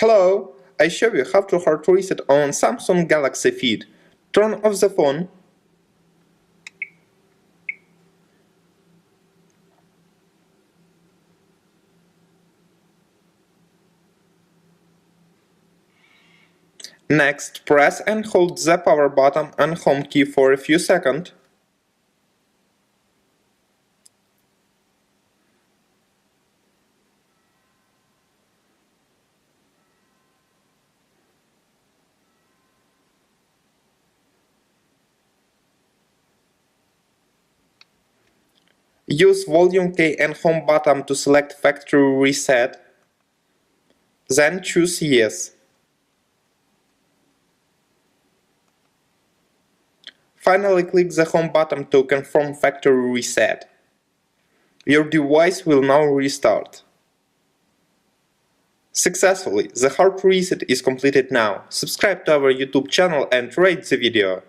Hello! I show you how to hard reset on Samsung Galaxy Feed. Turn off the phone. Next, press and hold the power button and home key for a few seconds. Use volume key and home button to select factory reset. Then choose Yes. Finally, click the home button to confirm factory reset. Your device will now restart. Successfully, the hard reset is completed now. Subscribe to our YouTube channel and rate the video.